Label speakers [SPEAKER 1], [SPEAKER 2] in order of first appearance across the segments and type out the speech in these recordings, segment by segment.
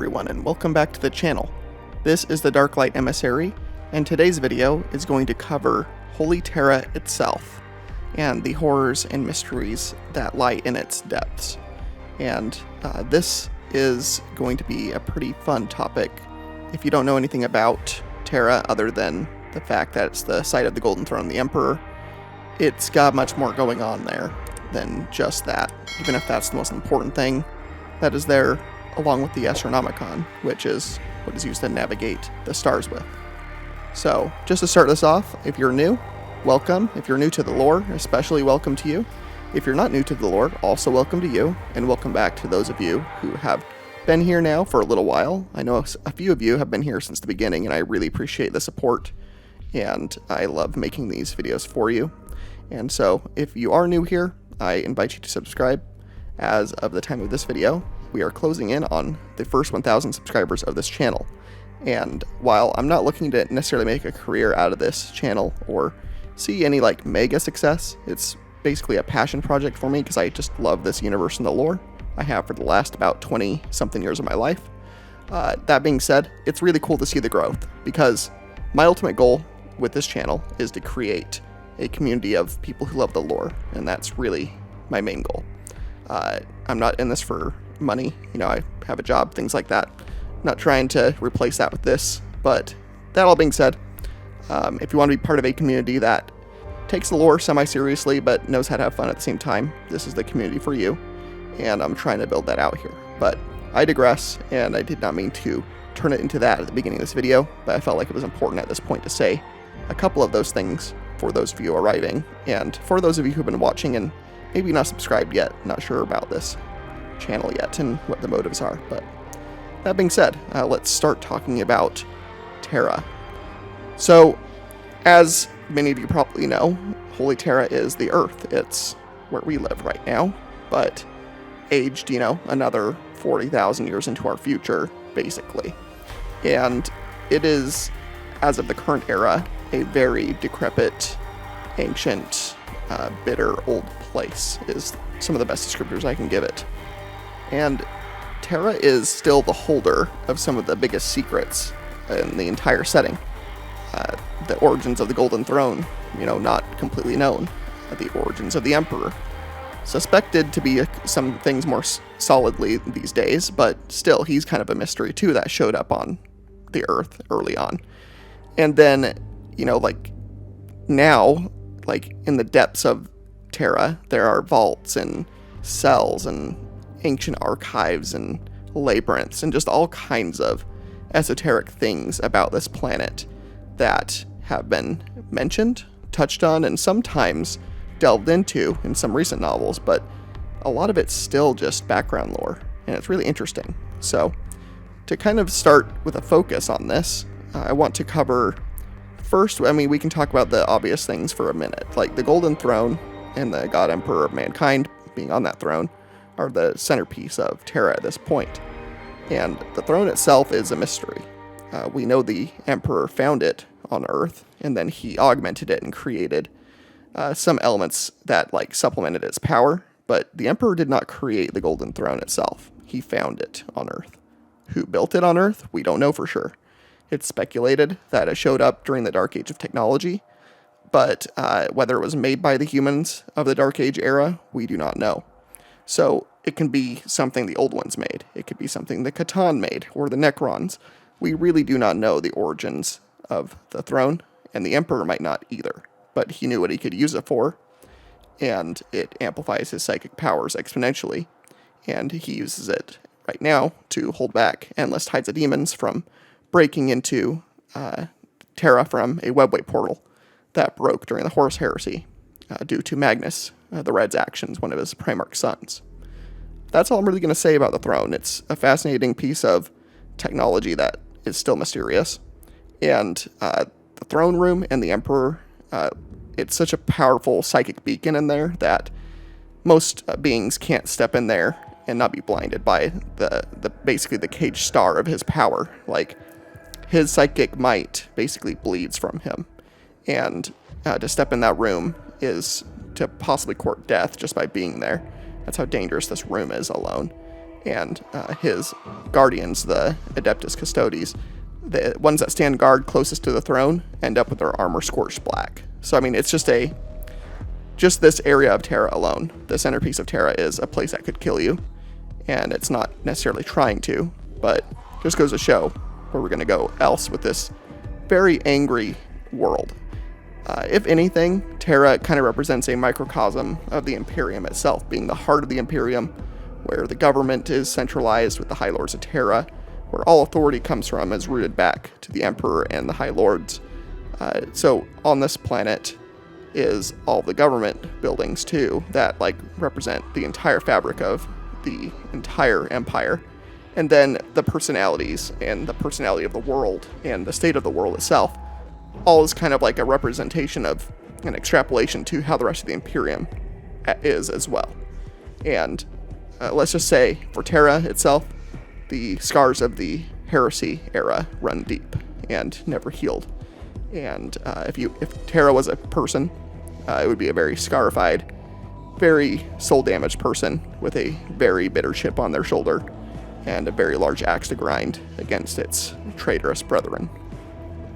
[SPEAKER 1] everyone, and welcome back to the channel. This is the Darklight Emissary, and today's video is going to cover Holy Terra itself, and the horrors and mysteries that lie in its depths. And this is going to be a pretty fun topic. If you don't know anything about Terra other than the fact that it's the site of the Golden Throne of the Emperor, it's got much more going on there than just that, even if that's the most important thing that is there, along with the Astronomicon, which is what is used to navigate the stars with. So, just to start this off, if you're new, welcome. If you're new to the lore, especially welcome to you. If you're not new to the lore, also welcome to you, and welcome back to those of you who have been here now for a little while. I know a few of you have been here since the beginning, and I really appreciate the support, and I love making these videos for you. And so, if you are new here, I invite you to subscribe. As of the time of this video, we are closing in on the first 1,000 subscribers of this channel. And while I'm not looking to necessarily make a career out of this channel or see any like mega success, it's basically a passion project for me because I just love this universe and the lore. I have for the last about 20 something years of my life. That being said, it's really cool to see the growth because my ultimate goal with this channel is to create a community of people who love the lore, and that's really my main goal. I'm not in this for money, I have a job, things like that. Not trying to replace that with this, but that all being said, if you want to be part of a community that takes the lore semi-seriously but knows how to have fun at the same time, this is the community for you, and I'm trying to build that out here. But I digress, and I did not mean to turn it into that at the beginning of this video, but I felt like it was important at this point to say a couple of those things for those of you arriving, and for those of you who've been watching and maybe not subscribed yet, not sure about this channel yet and what the motives are. But that being said, let's start talking about Terra. So, as many of you probably know, Holy Terra is the Earth. It's where we live right now, but aged, another 40,000 years into our future, basically. And it is, as of the current era, a very decrepit, ancient, bitter old place is some of the best descriptors I can give it. And Terra is still the holder of some of the biggest secrets in the entire setting. The origins of the Golden Throne, not completely known. The origins of the Emperor, suspected to be some things more solidly these days, but still, he's kind of a mystery too that showed up on the Earth early on. And then, now, in the depths of Terra, there are vaults and cells and ancient archives and labyrinths and just all kinds of esoteric things about this planet that have been mentioned, touched on, and sometimes delved into in some recent novels, but a lot of it's still just background lore, and it's really interesting. So, to kind of start with a focus on this, I want to cover first, we can talk about the obvious things for a minute, like the Golden Throne and the God Emperor of Mankind being on that throne are the centerpiece of Terra at this point. And the throne itself is a mystery. We know the Emperor found it on Earth, and then he augmented it and created some elements that supplemented its power, but the Emperor did not create the Golden Throne itself. He found it on Earth. Who built it on Earth? We don't know for sure. It's speculated that it showed up during the Dark Age of technology, but whether it was made by the humans of the Dark Age era, we do not know. So it can be something the Old Ones made. It could be something the Catan made, or the Necrons. We really do not know the origins of the throne, and the Emperor might not either, but he knew what he could use it for, and it amplifies his psychic powers exponentially, and he uses it right now to hold back endless tides of demons from breaking into Terra from a webway portal that broke during the Horus Heresy due to Magnus, the Red's actions, one of his Primarch sons. That's all I'm really going to say about the throne. It's a fascinating piece of technology that is still mysterious. And the throne room and the Emperor, it's such a powerful psychic beacon in there that most beings can't step in there and not be blinded by basically the cage star of his power. His psychic might basically bleeds from him. And to step in that room is to possibly court death just by being there. That's how dangerous this room is alone. and his guardians, the Adeptus Custodes, the ones that stand guard closest to the throne, end up with their armor scorched black. So I mean, it's just this area of Terra alone. The centerpiece of Terra is a place that could kill you, and it's not necessarily trying to, but just goes to show where we're going to go else with this very angry world. If anything, Terra kind of represents a microcosm of the Imperium itself, being the heart of the Imperium, where the government is centralized with the High Lords of Terra, where all authority comes from is rooted back to the Emperor and the High Lords. So on this planet is all the government buildings too, that like represent the entire fabric of the entire empire. And then the personalities and the personality of the world and the state of the world itself, all is kind of like a representation of an extrapolation to how the rest of the Imperium is as well. And let's just say for Terra itself, the scars of the heresy era run deep and never healed. And if Terra was a person, it would be a very scarified, very soul-damaged person with a very bitter chip on their shoulder and a very large axe to grind against its traitorous brethren.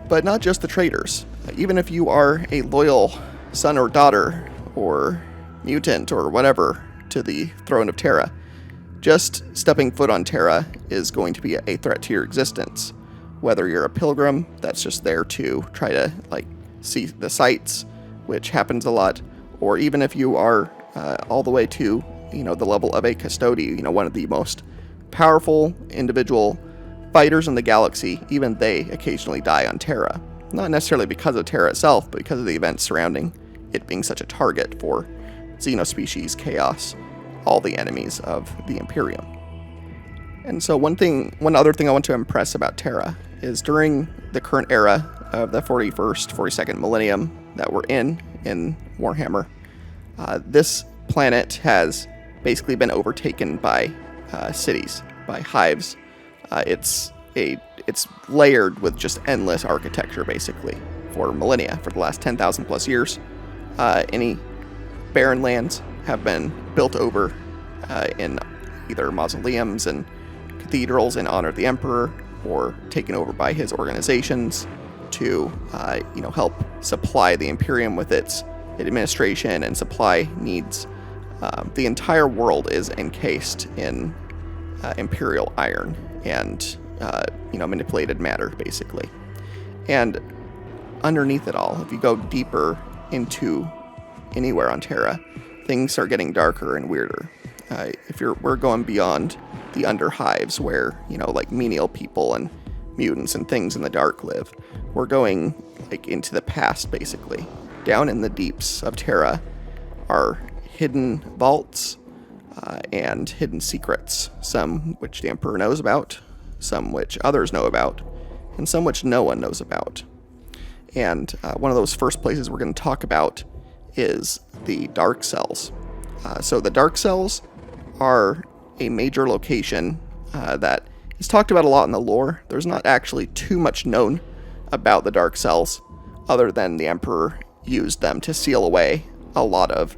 [SPEAKER 1] But not just the traitors. Even if you are a loyal son or daughter or mutant or whatever to the throne of Terra, just stepping foot on Terra is going to be a threat to your existence. Whether you're a pilgrim that's just there to try to like see the sights, which happens a lot, or even if you are all the way to the level of a custody, one of the most powerful individual fighters in the galaxy, even they occasionally die on Terra. Not necessarily because of Terra itself, but because of the events surrounding it being such a target for xenospecies, chaos, all the enemies of the Imperium. And so one other thing I want to impress about Terra is during the current era of the 41st, 42nd millennium that we're in Warhammer, this planet has basically been overtaken by cities, by hives. It's layered with just endless architecture, basically, for millennia, for the last 10,000 plus years. Any barren lands have been built over in either mausoleums and cathedrals in honor of the Emperor, or taken over by his organizations to help supply the Imperium with its administration and supply needs. The entire world is encased in Imperial iron and manipulated matter, basically. And underneath it all, if you go deeper into anywhere on Terra, things start getting darker and weirder. We're going beyond the underhives where like menial people and mutants and things in the dark live. We're going like into the past, basically. Down in the deeps of Terra are hidden vaults and hidden secrets, some which the Emperor knows about, some which others know about, and some which no one knows about. And one of those first places we're going to talk about is the Dark Cells. So the Dark Cells are a major location that is talked about a lot in the lore. There's not actually too much known about the Dark Cells, other than the Emperor used them to seal away a lot of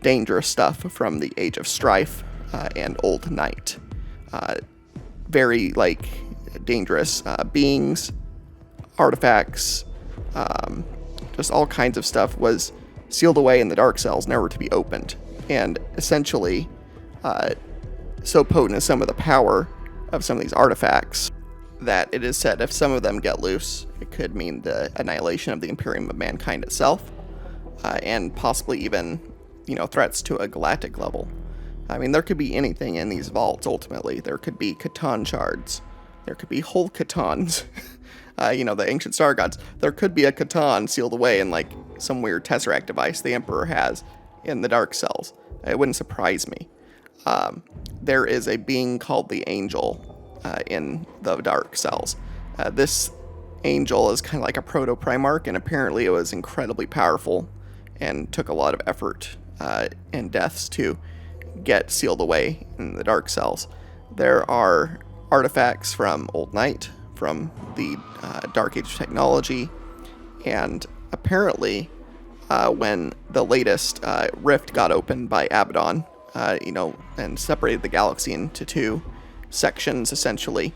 [SPEAKER 1] dangerous stuff from the Age of Strife and Old Night. Very dangerous beings, artifacts, just all kinds of stuff was sealed away in the Dark Cells, never to be opened. And essentially, so potent is some of the power of some of these artifacts that it is said if some of them get loose, it could mean the annihilation of the Imperium of mankind itself, and possibly even, threats to a galactic level. I mean, there could be anything in these vaults, ultimately. There could be Catan shards. There could be whole Catans. The ancient star gods. There could be a Catan sealed away in, some weird Tesseract device the Emperor has in the Dark Cells. It wouldn't surprise me. There is a being called the Angel in the Dark Cells. This Angel is kind of like a proto-Primarch, and apparently it was incredibly powerful and took a lot of effort and deaths to get sealed away in the Dark Cells. There are artifacts from Old Night, from the Dark Age technology, and apparently when the latest rift got opened by Abaddon, and separated the galaxy into two, sections, essentially.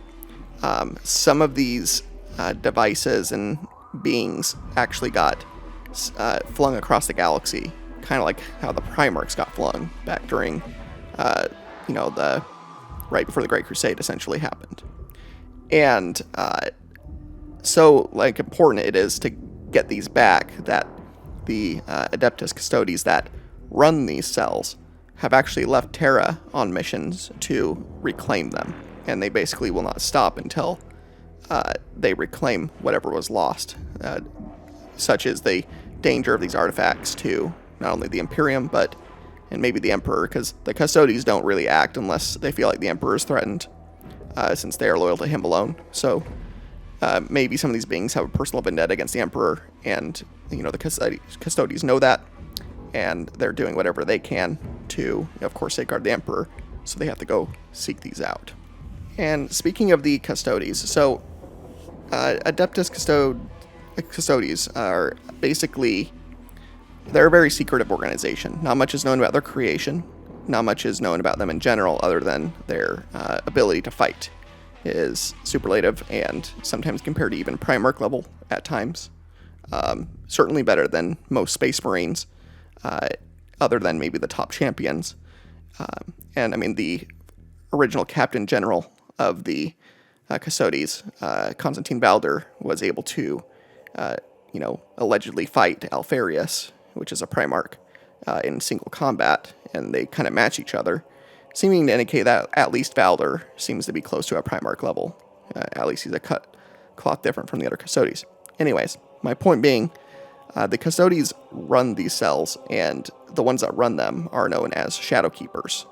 [SPEAKER 1] Some of these devices and beings actually got flung across the galaxy, kind of like how the Primarchs got flung back during, the right before the Great Crusade essentially happened. And so, important it is to get these back that the Adeptus Custodes that run these cells have actually left Terra on missions to reclaim them. And they basically will not stop until they reclaim whatever was lost, such as the danger of these artifacts to not only the Imperium, and maybe the Emperor, because the Custodes don't really act unless they feel like the Emperor is threatened, since they are loyal to him alone. So maybe some of these beings have a personal vendetta against the Emperor, and the Custodes know that, and they're doing whatever they can to, of course, safeguard the Emperor, so they have to go seek these out. And speaking of the Custodes, so Adeptus Custodes are basically, they're a very secretive organization. Not much is known about their creation. Not much is known about them in general, other than their ability to fight is superlative and sometimes compared to even Primarch level at times. Certainly better than most Space Marines, other than maybe the top champions. And I mean, the original Captain General of the Custodes, Constantine Valder, was able to, allegedly fight Alfarius, which is a Primarch, in single combat, and they kind of match each other, seeming to indicate that at least Valder seems to be close to a Primarch level. At least he's a cloth different from the other Custodes. Anyways, my point being, the Custodes run these cells, and the ones that run them are known as Shadowkeepers.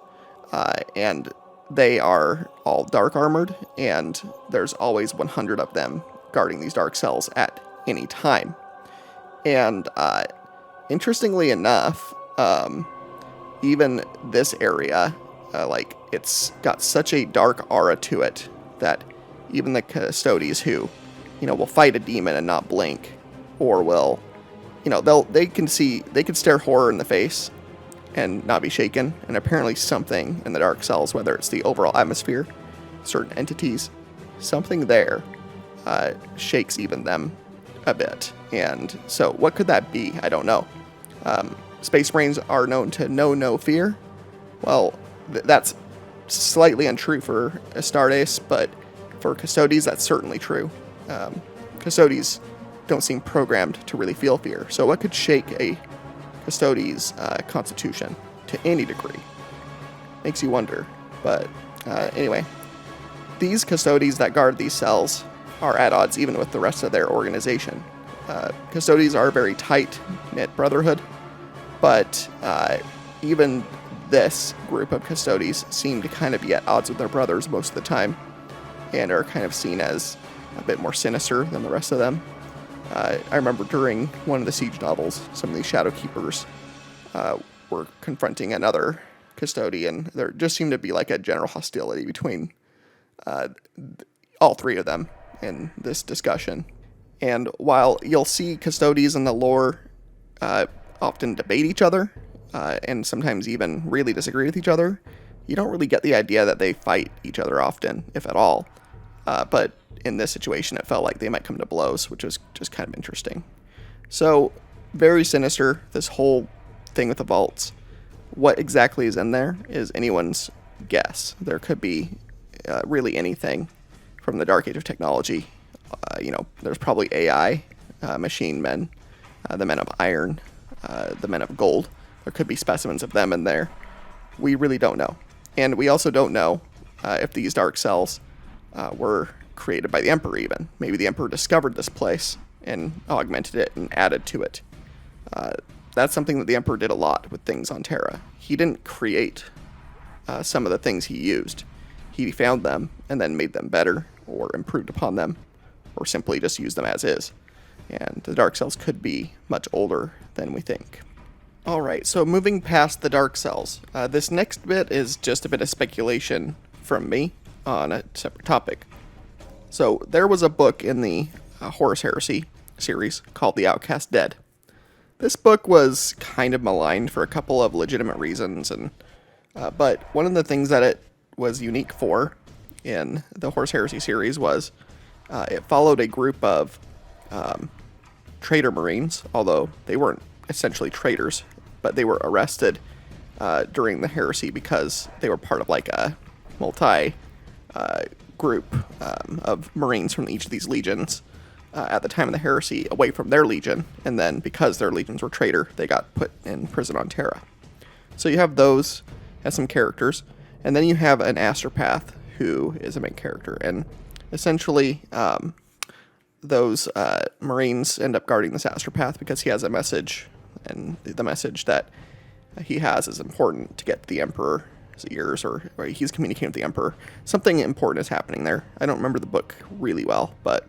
[SPEAKER 1] And they are all dark armored, and there's always 100 of them guarding these dark cells at any time. And interestingly enough, even this area, it's got such a dark aura to it that even the Custodes who, will fight a demon and not blink, or will, they can stare horror in the face and not be shaken. And apparently something in the dark cells, whether it's the overall atmosphere, certain entities, something there shakes even them a bit. And so what could that be? I don't know. Space Marines are known to know no fear. Well, that's slightly untrue for Astartes, but for Custodes, that's certainly true. Custodes don't seem programmed to really feel fear. So what could shake a Custodes' constitution to any degree? Makes you wonder. But anyway, these Custodes that guard these cells are at odds even with the rest of their organization. Custodes are a very tight-knit brotherhood, but even this group of Custodes seem to kind of be at odds with their brothers most of the time, and are kind of seen as a bit more sinister than the rest of them. I remember during one of the Siege novels, some of these Shadowkeepers were confronting another Custodian. There just seemed to be like a general hostility between all three of them in this discussion. And while you'll see Custodes in the lore often debate each other, and sometimes even really disagree with each other, you don't really get the idea that they fight each other often, if at all. But in this situation, it felt like they might come to blows, which was just kind of interesting. So, very sinister, this whole thing with the vaults. What exactly is in there is anyone's guess. There could be really anything from the Dark Age of technology. There's probably AI, machine men, the men of iron, the men of gold. There could be specimens of them in there. We really don't know. And we also don't know if these dark cells were created by the Emperor even. Maybe the Emperor discovered this place and augmented it and added to it. That's something that the Emperor did a lot with things on Terra. He didn't create some of the things he used. He found them and then made them better or improved upon them, or simply just used them as is. And the dark cells could be much older than we think. Alright, so moving past the dark cells, this next bit is just a bit of speculation from me on a separate topic. So there was a book in the Horus Heresy series called The Outcast Dead. This book was kind of maligned for a couple of legitimate reasons, and but one of the things that it was unique for in the Horus Heresy series was it followed a group of traitor Marines, although they weren't essentially traitors, but they were arrested during the heresy because they were part of like a multi group of Marines from each of these legions at the time of the heresy away from their legion, and then because their legions were traitor, they got put in prison on Terra. So you have those as some characters, and then you have an astropath who is a main character, and essentially those Marines end up guarding this astropath because he has a message, and the message that he has is important to get to the Emperor's ears, or he's communicating with the Emperor. Something important is happening there. I don't remember the book really well, but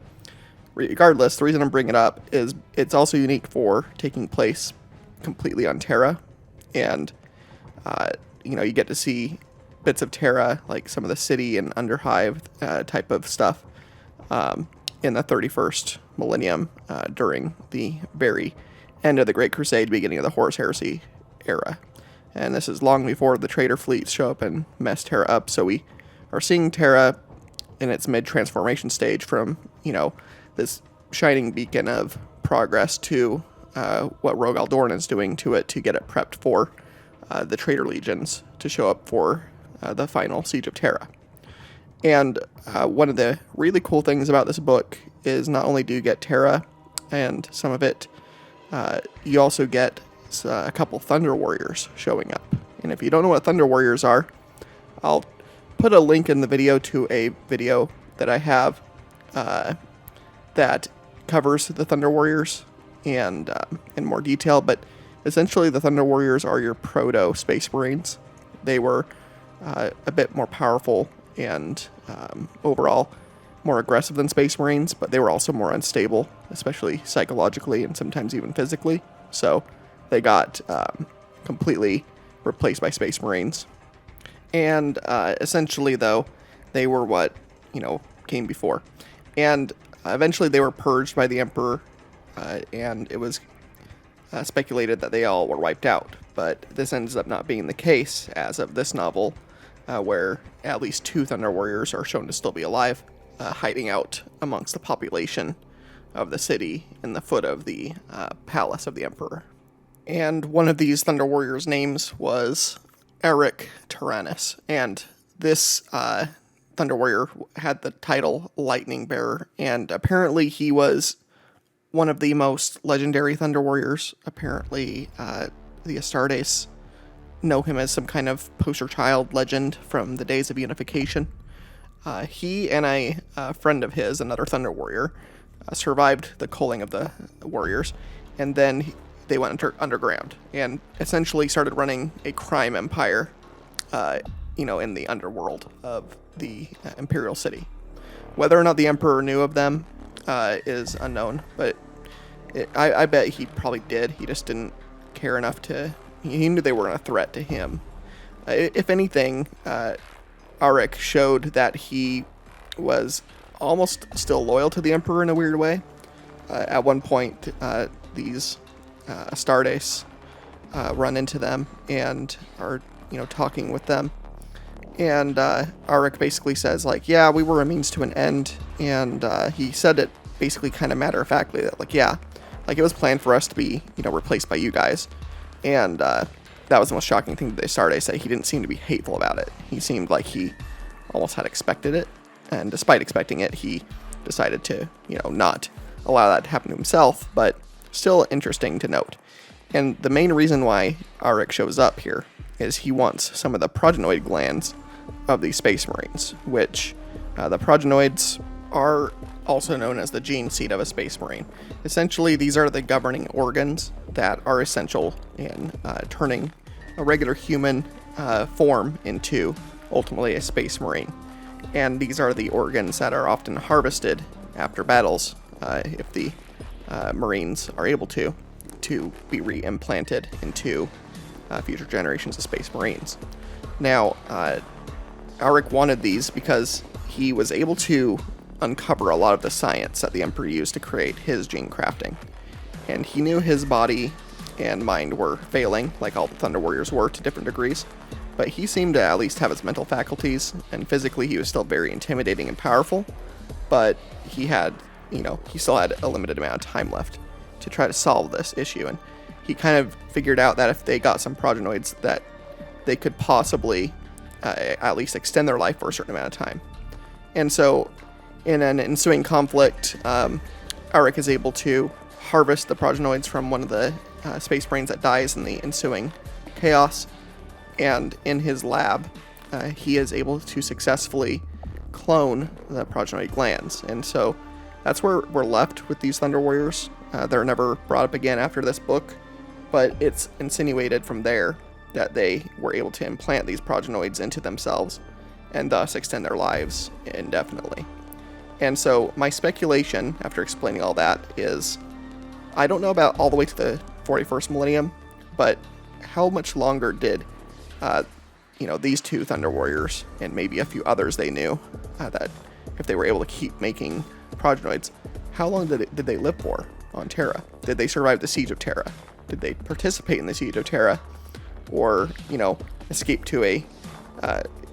[SPEAKER 1] regardless, the reason I'm bringing it up is it's also unique for taking place completely on Terra, and you get to see bits of Terra, like some of the city and Underhive type of stuff in the 31st millennium during the very end of the Great Crusade, beginning of the Horus Heresy era. And this is long before the traitor fleets show up and mess Terra up, so we are seeing Terra in its mid-transformation stage from, this shining beacon of progress to what Rogue Aldoran is doing to it to get it prepped for the traitor legions to show up for the final siege of Terra. And one of the really cool things about this book is not only do you get Terra and some of it, you also get a couple Thunder Warriors showing up. And if you don't know what Thunder Warriors are, I'll put a link in the video to a video that I have that covers the Thunder Warriors and in more detail, but essentially the Thunder Warriors are your proto Space Marines. They were a bit more powerful and overall more aggressive than Space Marines, but they were also more unstable, especially psychologically and sometimes even physically. So they got completely replaced by Space Marines. And essentially, though, they were what, came before. And eventually they were purged by the Emperor, and it was speculated that they all were wiped out. But this ends up not being the case as of this novel, where at least 2 Thunder Warriors are shown to still be alive, hiding out amongst the population of the city in the foot of the palace of the Emperor. And one of these Thunder Warriors' names was Eric Tyrannus, and this Thunder Warrior had the title Lightning Bearer, and apparently he was one of the most legendary Thunder Warriors. Apparently, the Astartes know him as some kind of poster child legend from the days of unification. He and a friend of his, another Thunder Warrior, survived the culling of the warriors, and then they went underground and essentially started running a crime empire, in the underworld of the Imperial city. Whether or not the Emperor knew of them is unknown, but I bet he probably did. He just didn't care enough he knew they weren't a threat to him. If anything, Arik showed that he was almost still loyal to the Emperor in a weird way. At one point, these Astartes run into them and are, talking with them. And Arik basically says, yeah, we were a means to an end. And he said it basically kind of matter-of-factly that, it was planned for us to be, replaced by you guys. And that was the most shocking thing that the Astartes say. He didn't seem to be hateful about it. He seemed like he almost had expected it. And despite expecting it, he decided to, not allow that to happen to himself. But still interesting to note. And the main reason why Arik shows up here is he wants some of the progenoid glands of these Space Marines, which the progenoids are also known as the gene seed of a Space Marine. Essentially, these are the governing organs that are essential in turning a regular human form into ultimately a Space Marine. And these are the organs that are often harvested after battles, if the Marines are able to be re-implanted into future generations of Space Marines. Now, Arik wanted these because he was able to uncover a lot of the science that the Emperor used to create his gene crafting. And he knew his body and mind were failing, like all the Thunder Warriors were to different degrees, but he seemed to at least have his mental faculties, and physically he was still very intimidating and powerful, but he had, he still had a limited amount of time left to try to solve this issue, and he kind of figured out that if they got some progenoids, that they could possibly at least extend their life for a certain amount of time. And so in an ensuing conflict, Arik is able to harvest the progenoids from one of the space brains that dies in the ensuing chaos, and in his lab he is able to successfully clone the progenoid glands. And so that's where we're left with these Thunder Warriors. They're never brought up again after this book, but it's insinuated from there that they were able to implant these progenoids into themselves and thus extend their lives indefinitely. And so my speculation, after explaining all that, is I don't know about all the way to the 41st millennium, but how much longer did these two Thunder Warriors, and maybe a few others they knew, that if they were able to keep making progenoids, how long did they live for on Terra? Did they survive the Siege of Terra? Did they participate in the Siege of Terra? Or, escape to a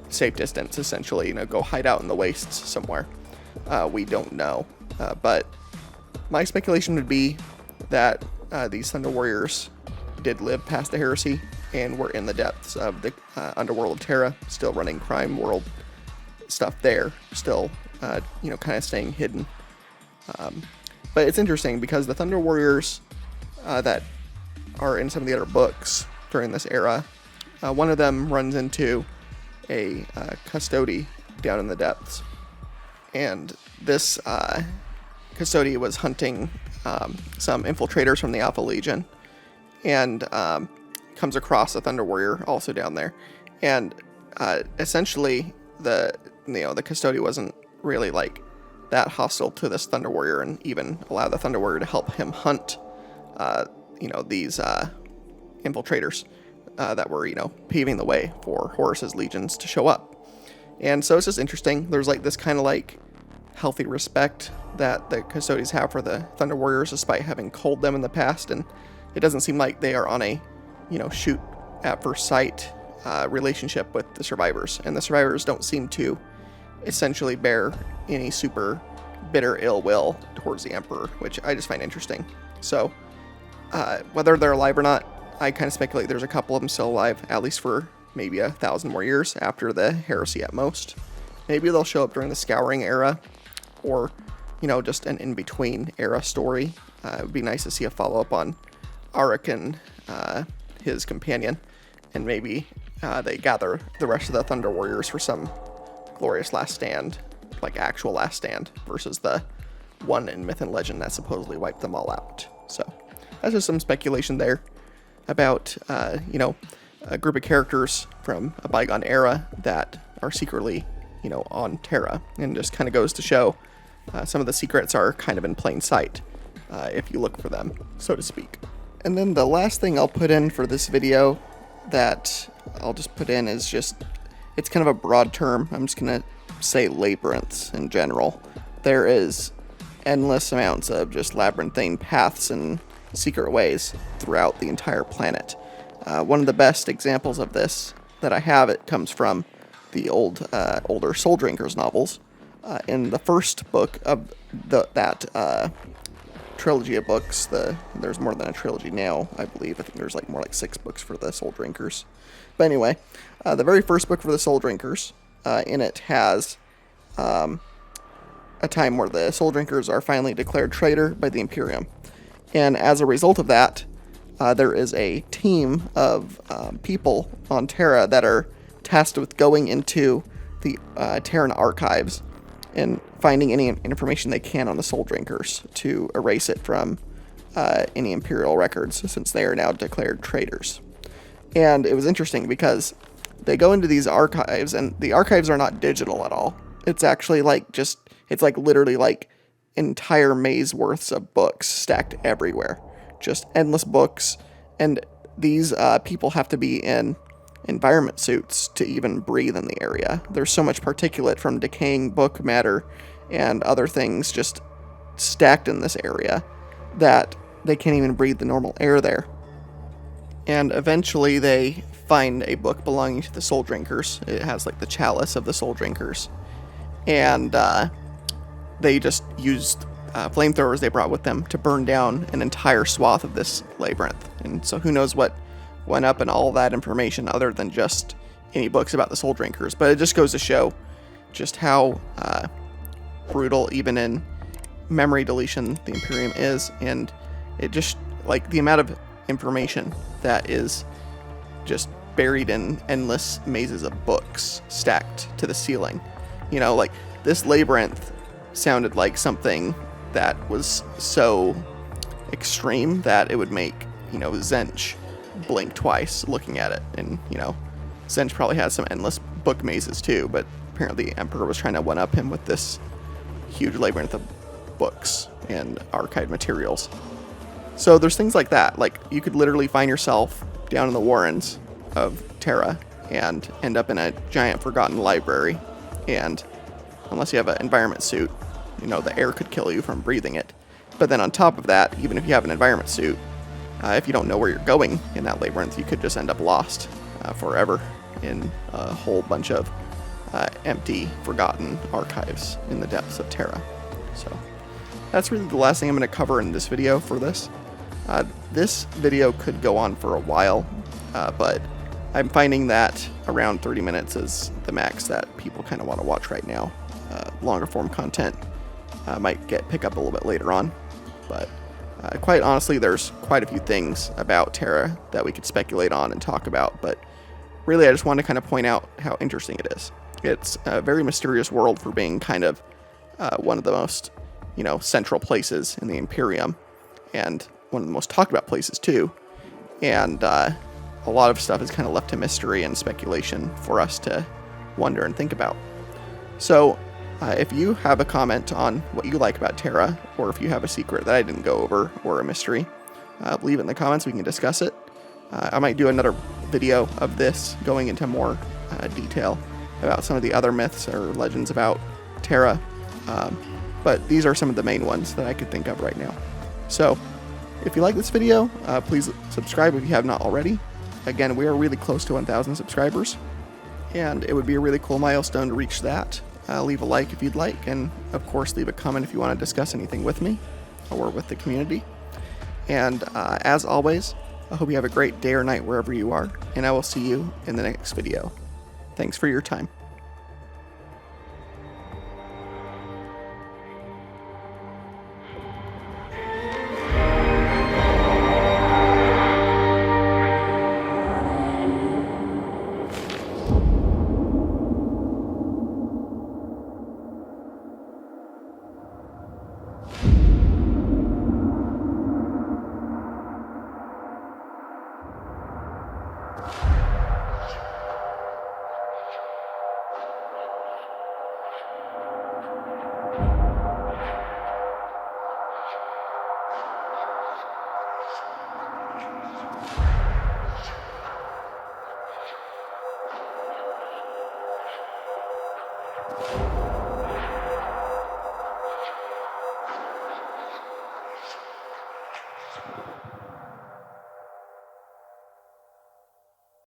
[SPEAKER 1] safe distance, essentially, go hide out in the wastes somewhere? We don't know. But my speculation would be that these Thunder Warriors did live past the heresy and were in the depths of the underworld of Terra, still running crime world stuff there, still, kind of staying hidden. But it's interesting because the Thunder Warriors that are in some of the other books during this era, one of them runs into a custody down in the depths, and this custody was hunting some infiltrators from the Alpha Legion, and comes across a Thunder Warrior also down there, and essentially the custody wasn't really like that hostile to this Thunder Warrior, and even allowed the Thunder Warrior to help him hunt these infiltrators that were, paving the way for Horus's legions to show up. And so it's just interesting. There's like this kind of like healthy respect that the custodians have for the Thunder Warriors, despite having culled them in the past, and it doesn't seem like they are on a, shoot at first sight relationship with the survivors, and the survivors don't seem to essentially bear any super bitter ill will towards the Emperor, which I just find interesting. So whether they're alive or not, I kind of speculate there's a couple of them still alive, at least for maybe 1,000 more years after the heresy at most. Maybe they'll show up during the Scouring era, or, just an in-between era story. It would be nice to see a follow-up on Arik and his companion, and maybe they gather the rest of the Thunder Warriors for some glorious last stand, like actual last stand, versus the one in myth and legend that supposedly wiped them all out. So that's just some speculation there about, a group of characters from a bygone era that are secretly, on Terra, and just kind of goes to show some of the secrets are kind of in plain sight if you look for them, so to speak. And then the last thing I'll put in for this video that I'll just put in is it's kind of a broad term. I'm just going to say labyrinths in general. There is endless amounts of just labyrinthine paths and secret ways throughout the entire planet. One of the best examples of this that I have, it comes from the older Soul Drinkers novels. In the first book of that trilogy of books, there's more than a trilogy now, I believe. I think there's more like 6 books for the Soul Drinkers. But anyway, the very first book for the Soul Drinkers, in it has a time where the Soul Drinkers are finally declared traitor by the Imperium. And as a result of that, there is a team of people on Terra that are tasked with going into the Terran archives and finding any information they can on the Soul Drinkers to erase it from any Imperial records, since they are now declared traitors. And it was interesting because they go into these archives, and the archives are not digital at all. It's actually it's literally entire maze worths of books stacked everywhere. Just endless books, and these people have to be in environment suits to even breathe in the area. There's so much particulate from decaying book matter and other things just stacked in this area that they can't even breathe the normal air there. And eventually they find a book belonging to the Soul Drinkers. It has like the chalice of the Soul Drinkers. And they just used flamethrowers they brought with them to burn down an entire swath of this labyrinth. And so who knows what went up in all that information other than just any books about the Soul Drinkers. But it just goes to show just how brutal, even in memory deletion, the Imperium is. And it just, like, the amount of information that is just buried in endless mazes of books stacked to the ceiling. You know, like, this labyrinth sounded like something that was so extreme that it would make, you know, Zench blink twice looking at it. And, you know, Zench probably has some endless book mazes too, but apparently the Emperor was trying to one-up him with this huge labyrinth of books and archived materials. So there's things like that. Like, you could literally find yourself down in the Warrens of Terra and end up in a giant forgotten library. And unless you have an environment suit, you know, the air could kill you from breathing it. But then on top of that, even if you have an environment suit, if you don't know where you're going in that labyrinth, you could just end up lost forever in a whole bunch of empty, forgotten archives in the depths of Terra. So that's really the last thing I'm going to cover in this video for this. This video could go on for a while, but I'm finding that around 30 minutes is the max that people kind of want to watch right now. Longer form content might pick up a little bit later on, but quite honestly, there's quite a few things about Terra that we could speculate on and talk about, but really I just want to kind of point out how interesting it is. It's a very mysterious world for being kind of one of the most, you know, central places in the Imperium, and one of the most talked about places too. And a lot of stuff is kind of left to mystery and speculation for us to wonder and think about. So if you have a comment on what you like about Terra, or if you have a secret that I didn't go over, or a mystery, leave it in the comments. We can discuss it. I might do another video of this going into more detail about some of the other myths or legends about Terra. But these are some of the main ones that I could think of right now. So if you like this video, please subscribe if you have not already. Again, we are really close to 1,000 subscribers, and it would be a really cool milestone to reach that. Leave a like if you'd like, and of course leave a comment if you want to discuss anything with me or with the community. And as always, I hope you have a great day or night wherever you are, and I will see you in the next video. Thanks for your time.